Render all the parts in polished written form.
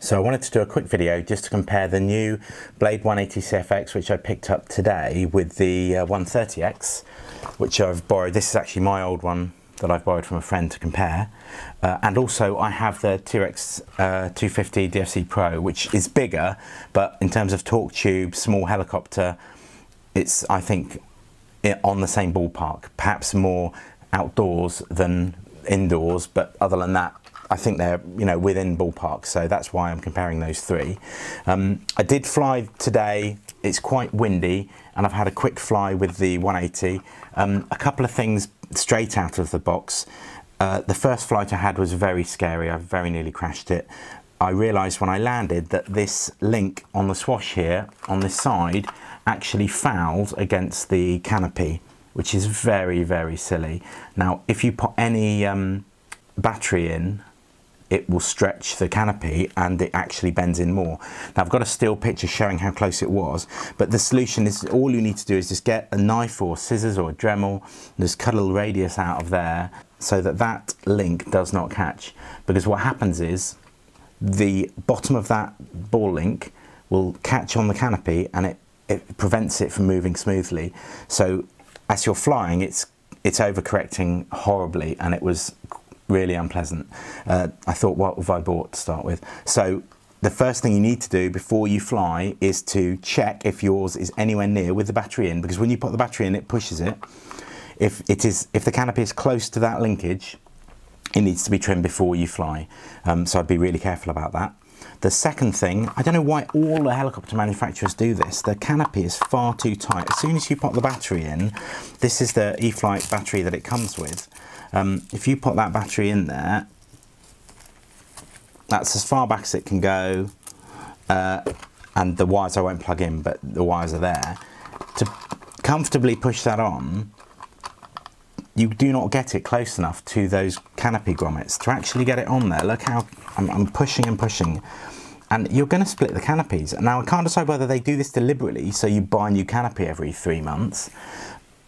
So I wanted to do a quick video just to compare the new Blade 180 CFX, which I picked up today, with the 130X, which I've borrowed. This is actually my old one that I've borrowed from a friend to compare. And also I have the T-Rex 250 DFC Pro, which is bigger, but in terms of torque tube, small helicopter, it's, I think, on the same ballpark, perhaps more outdoors than indoors, but other than that, I think they're, you know, within ballpark, so that's why I'm comparing those three. I did fly today. It's quite windy, and I've had a quick fly with the 180. A couple of things straight out of the box. The first flight I had was very scary. I very nearly crashed it. I realised when I landed that this link on the swash here, on this side, actually fouled against the canopy, which is very, very silly. Now, if you put any battery in, it will stretch the canopy and it actually bends in more. Now I've got a still picture showing how close it was, but the solution is, all you need to do is just get a knife or scissors or a Dremel and just cut a little radius out of there so that that link does not catch. Because what happens is the bottom of that ball link will catch on the canopy and it prevents it from moving smoothly. So as you're flying, it's overcorrecting horribly, and it was really unpleasant. I thought, what have I bought to start with? So the first thing you need to do before you fly is to check if yours is anywhere near with the battery in, because when you put the battery in, it pushes it. If the canopy is close to that linkage, it needs to be trimmed before you fly. So I'd be really careful about that. The second thing, I don't know why all the helicopter manufacturers do this, the canopy is far too tight. As soon as you put the battery in, this is the E-Flite battery that it comes with. If you put that battery in there, that's as far back as it can go, and the wires I won't plug in, but the wires are there. To comfortably push that on, you do not get it close enough to those canopy grommets to actually get it on there. Look how I'm pushing and pushing, and you're going to split the canopies. Now I can't decide whether they do this deliberately, so you buy a new canopy every 3 months,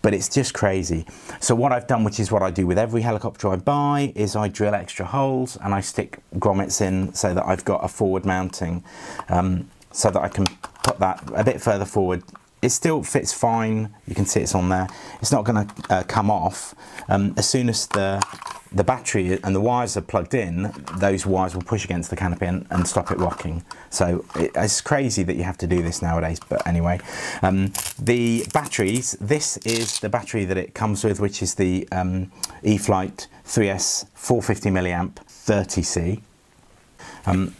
but it's just crazy. So what I've done, which is what I do with every helicopter I buy, is I drill extra holes and I stick grommets in so that I've got a forward mounting, so that I can put that a bit further forward. It still fits fine. You can see it's on there. It's not going to come off. As soon as the battery and the wires are plugged in, those wires will push against the canopy and stop it rocking. So it's crazy that you have to do this nowadays, but anyway. The batteries, this is the battery that it comes with, which is the E-Flite 3S 450 milliamp 30C.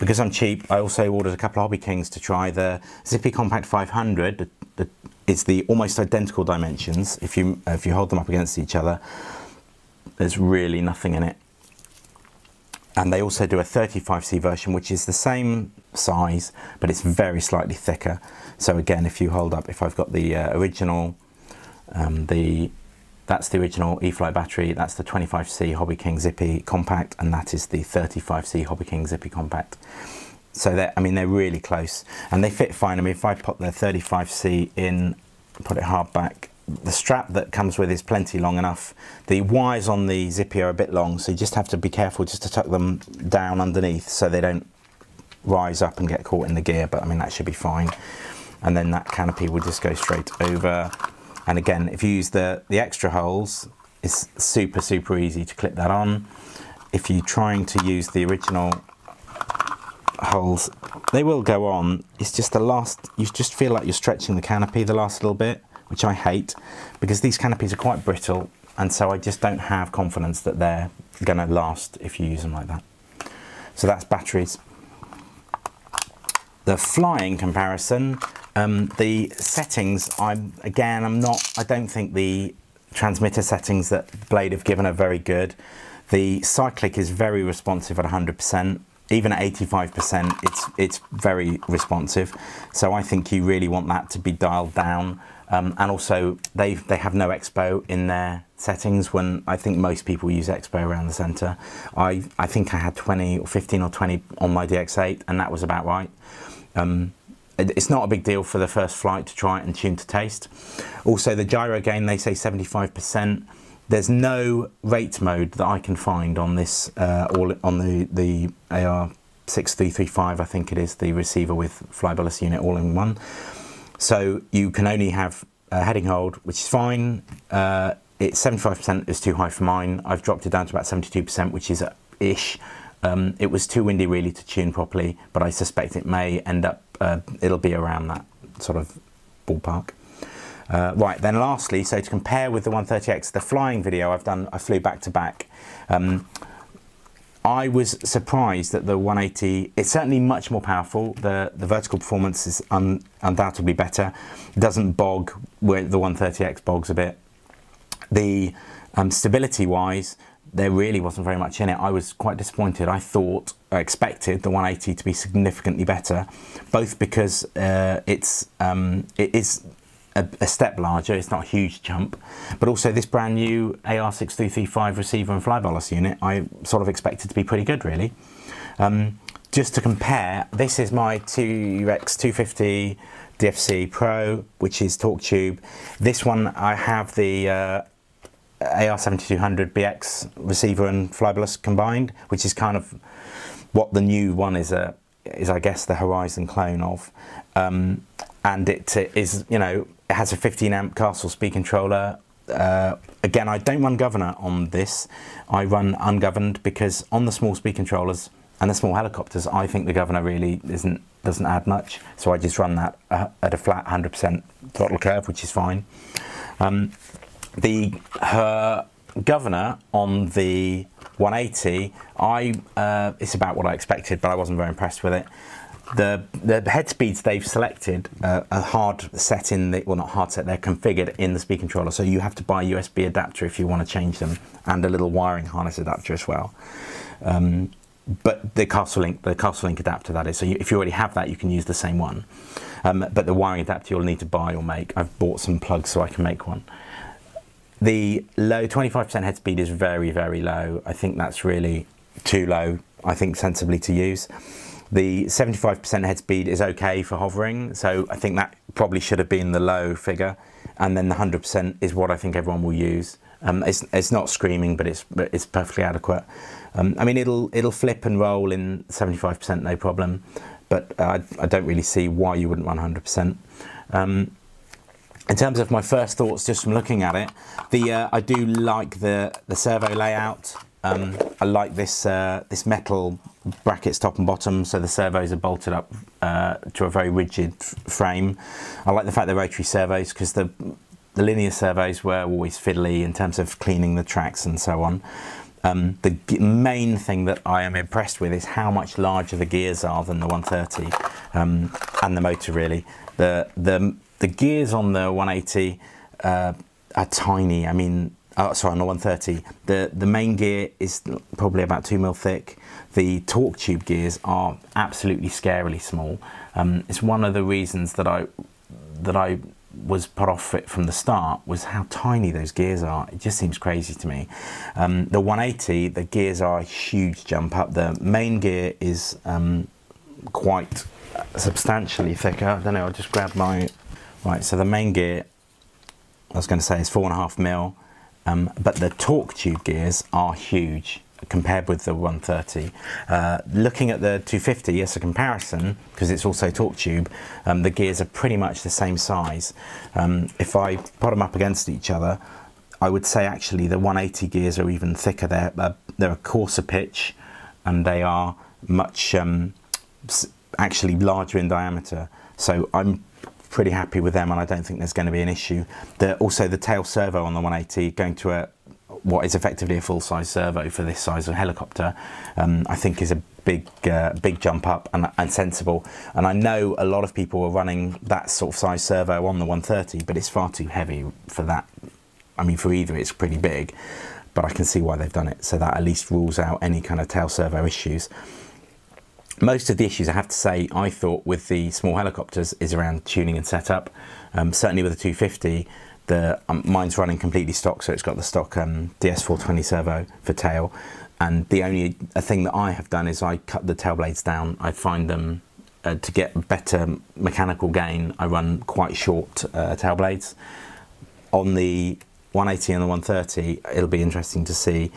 Because I'm cheap, I also ordered a couple of Hobbykings to try. The Zippy Compact 500, it's the almost identical dimensions. If you hold them up against each other, there's really nothing in it. And they also do a 35C version, which is the same size, but it's very slightly thicker. So again, if you hold up, if I've got the original, that's the original E-Flite battery, that's the 25C Hobbyking Zippy Compact, and that is the 35C Hobbyking Zippy Compact. So they're really close, and they fit fine. I mean, if I put the 35C in, put it hard back, the strap that comes with is plenty long enough. The wires on the Zippy are a bit long, so you just have to be careful just to tuck them down underneath so they don't rise up and get caught in the gear, but I mean, that should be fine. And then that canopy will just go straight over. And again, if you use the extra holes, it's super, super easy to clip that on. If you're trying to use the original holes, they will go on. It's just the last, you just feel like you're stretching the canopy the last little bit, which I hate, because these canopies are quite brittle, and so I just don't have confidence that they're gonna last if you use them like that. So that's batteries. The flying comparison, the settings, I don't think the transmitter settings that Blade have given are very good. The cyclic is very responsive at 100%. Even at 85%, it's very responsive. So I think you really want that to be dialed down. And also, they have no expo in their settings, when I think most people use expo around the centre. I think I had 20 or 15 or 20 on my DX8, and that was about right. It's not a big deal for the first flight to try it and tune to taste. Also, the gyro gain, they say 75%. There's no rate mode that I can find on this, on the AR 6335, I think it is, the receiver with flybolus unit all in one. So you can only have a heading hold, which is fine. It's 75% is too high for mine. I've dropped it down to about 72%, which is ish. It was too windy really to tune properly, but I suspect it may end up, it'll be around that sort of ballpark. Right, then lastly, so to compare with the 130X, the flying video I've done, I flew back to back. I was surprised that the 180, it's certainly much more powerful. The vertical performance is undoubtedly better. It doesn't bog where the 130X bogs a bit. The stability wise, there really wasn't very much in it. I was quite disappointed. I expected the 180 to be significantly better, both because it is a step larger, it's not a huge jump, but also this brand new AR6335 receiver and flybolus unit I sort of expected to be pretty good really. Just to compare, this is my 2X250 DFC Pro, which is torque tube. This one I have the AR7200 BX receiver and flybolus combined, which is kind of what the new one is I guess the Horizon clone of. And it is, you know, it has a 15 amp castle speed controller. Again, I don't run governor on this. I run ungoverned because on the small speed controllers and the small helicopters, I think the governor really doesn't add much. So I just run that at a flat 100% throttle curve, which is fine. Her governor on the 180, it's about what I expected, but I wasn't very impressed with it. The head speeds they've selected are hard set in the, well, not hard set, they're configured in the speed controller, so you have to buy a USB adapter if you want to change them, and a little wiring harness adapter as well. But the Castle Link adapter, that is, so if you already have that, you can use the same one. But the wiring adapter you'll need to buy or make. I've bought some plugs so I can make one. The low 25% head speed is very, very low. I think that's really too low, I think, sensibly to use. The 75% head speed is okay for hovering, so I think that probably should have been the low figure. And then the 100% is what I think everyone will use. It's not screaming, but it's perfectly adequate. I mean, it'll flip and roll in 75%, no problem. But I don't really see why you wouldn't run 100%. In terms of my first thoughts, just from looking at it, I do like the servo layout. I like this metal brackets top and bottom, so the servos are bolted up to a very rigid frame. I like the fact they're rotary servos because the linear servos were always fiddly in terms of cleaning the tracks and so on. The main thing that I am impressed with is how much larger the gears are than the 130 and the motor really. The gears on the 180 are tiny. I mean, sorry, on the 130, the main gear is probably about 2 mil thick. The torque tube gears are absolutely scarily small. It's one of the reasons that I was put off it from the start, was how tiny those gears are. It just seems crazy to me. The 180, the gears are a huge jump up. The main gear is quite substantially thicker. I don't know, I'll just grab my... Right, so the main gear, I was going to say, is 4.5 mil. But the torque tube gears are huge compared with the 130. Looking at the 250, as a comparison, because it's also torque tube, the gears are pretty much the same size. If I put them up against each other, I would say actually the 180 gears are even thicker. They're a coarser pitch, and they are much actually larger in diameter. So I'm pretty happy with them, and I don't think there's going to be an issue. Also the tail servo on the 180 going to what is effectively a full-size servo for this size of helicopter, I think is a big jump up and sensible. And I know a lot of people are running that sort of size servo on the 130, but it's far too heavy for that. I mean, for either it's pretty big, but I can see why they've done it, so that at least rules out any kind of tail servo issues. Most of the issues, I have to say, I thought with the small helicopters is around tuning and setup. Certainly with the 250, mine's running completely stock, so it's got the stock DS420 servo for tail. And the only thing that I have done is I cut the tail blades down. I find them, to get better mechanical gain, I run quite short tail blades. On the 180 and the 130, it'll be interesting to see.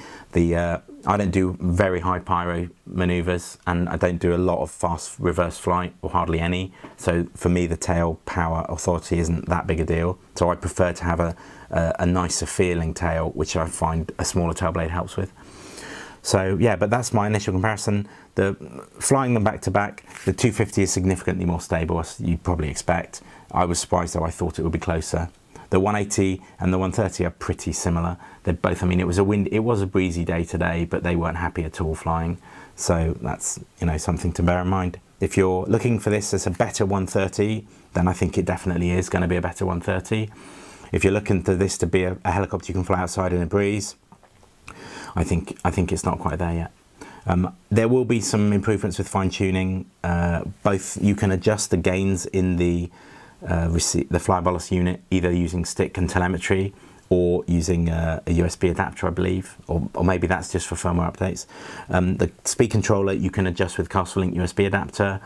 I don't do very high pyro maneuvers, and I don't do a lot of fast reverse flight, or hardly any. So for me, the tail power authority isn't that big a deal. So I prefer to have a nicer feeling tail, which I find a smaller tail blade helps with. So yeah, but that's my initial comparison. Flying them back to back, the 250 is significantly more stable, as you'd probably expect. I was surprised though, I thought it would be closer. The 180 and the 130 are pretty similar. They're both, I mean, it was a breezy day today, but they weren't happy at all flying. So that's, you know, something to bear in mind. If you're looking for this as a better 130, then I think it definitely is going to be a better 130. If you're looking for this to be a helicopter you can fly outside in a breeze, I think it's not quite there yet. There will be some improvements with fine tuning. Both you can adjust the gains in the fly bolus unit, either using stick and telemetry or using a USB adapter, I believe, or maybe that's just for firmware updates. The speed controller you can adjust with Castle Link USB adapter.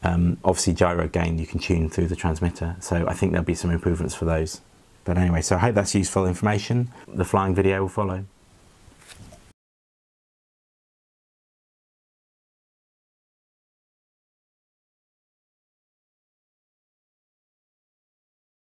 Obviously gyro gain you can tune through the transmitter, so I think there'll be some improvements for those. But anyway, so I hope that's useful information. The flying video will follow.